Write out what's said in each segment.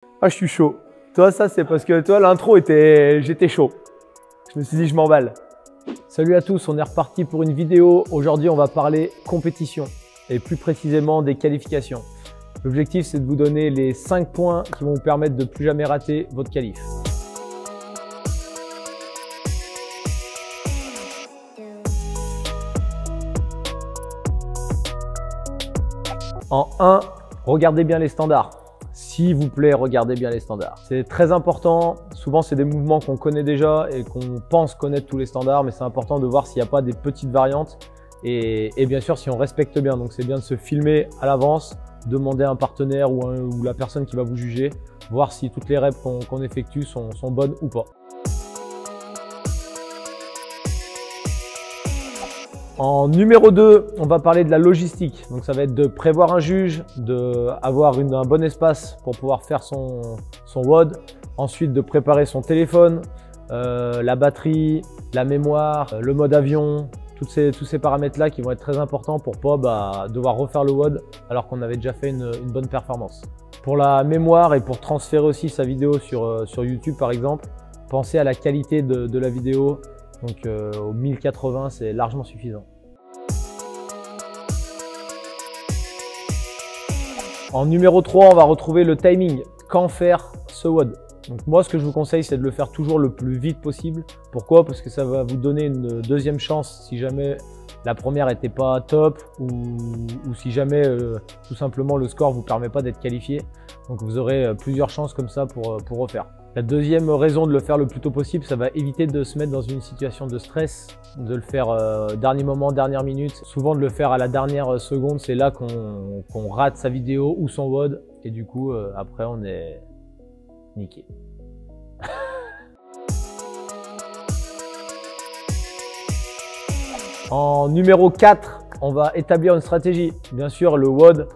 Ah, je suis chaud. Toi, ça, c'est parce que toi, l'intro était... J'étais chaud. Je me suis dit, je m'emballe. Salut à tous, on est reparti pour une vidéo. Aujourd'hui, on va parler compétition et plus précisément des qualifications. L'objectif, c'est de vous donner les 5 points qui vont vous permettre de plus jamais rater votre qualif. En 1, regardez bien les standards. S'il vous plaît, regardez bien les standards. C'est très important. Souvent, c'est des mouvements qu'on connaît déjà et qu'on pense connaître tous les standards, mais c'est important de voir s'il n'y a pas des petites variantes et bien sûr, si on respecte bien. Donc, c'est bien de se filmer à l'avance, demander à un partenaire ou la personne qui va vous juger, voir si toutes les reps qu'on effectue sont bonnes ou pas. En numéro 2, on va parler de la logistique. Donc ça va être de prévoir un juge, d'avoir un bon espace pour pouvoir faire son WOD. Ensuite, de préparer son téléphone, la batterie, la mémoire, le mode avion, tous ces paramètres-là qui vont être très importants pour pas devoir refaire le WOD alors qu'on avait déjà fait une bonne performance. Pour la mémoire et pour transférer aussi sa vidéo sur YouTube par exemple, pensez à la qualité de la vidéo. Donc au 1080, c'est largement suffisant. En numéro 3, on va retrouver le timing. Quand faire ce WOD? Donc moi, ce que je vous conseille, c'est de le faire toujours le plus vite possible. Pourquoi? Parce que ça va vous donner une deuxième chance si jamais la première n'était pas top ou si jamais tout simplement le score ne vous permet pas d'être qualifié. Donc vous aurez plusieurs chances comme ça pour refaire. La deuxième raison de le faire le plus tôt possible, ça va éviter de se mettre dans une situation de stress, de le faire dernier moment, dernière minute. Souvent de le faire à la dernière seconde, c'est là qu'on rate sa vidéo ou son WOD et du coup après on est niqué. En numéro 4, on va établir une stratégie. Bien sûr, le WOD,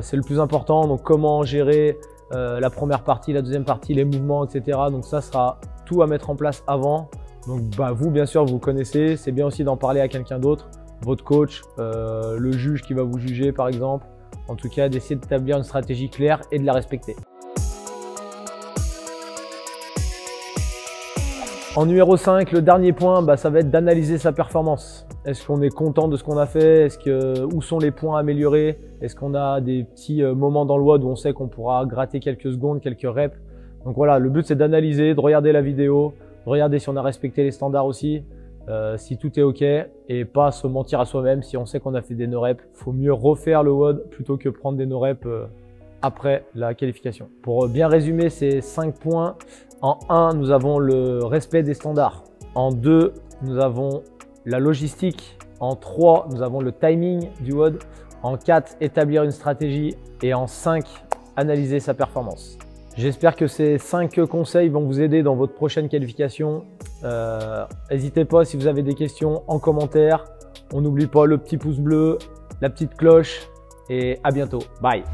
c'est le plus important. Donc comment gérer la première partie, la deuxième partie, les mouvements, etc. Donc ça sera tout à mettre en place avant. Donc vous, bien sûr, vous connaissez. C'est bien aussi d'en parler à quelqu'un d'autre, votre coach, le juge qui va vous juger par exemple. En tout cas, d'essayer d'établir une stratégie claire et de la respecter. En numéro 5, le dernier point, ça va être d'analyser sa performance. Est-ce qu'on est content de ce qu'on a fait? Où sont les points à améliorer? Est-ce qu'on a des petits moments dans le WOD où on sait qu'on pourra gratter quelques secondes, quelques reps? Donc voilà, le but c'est d'analyser, de regarder la vidéo, de regarder si on a respecté les standards aussi, si tout est OK et pas se mentir à soi-même. Si on sait qu'on a fait des no-reps, il faut mieux refaire le WOD plutôt que prendre des no-reps après la qualification. Pour bien résumer ces 5 points, en 1, nous avons le respect des standards. En 2, nous avons la logistique. En 3, nous avons le timing du WOD. En 4, établir une stratégie. Et en 5, analyser sa performance. J'espère que ces 5 conseils vont vous aider dans votre prochaine qualification. N'hésitez pas si vous avez des questions en commentaire. On n'oublie pas le petit pouce bleu, la petite cloche et à bientôt. Bye!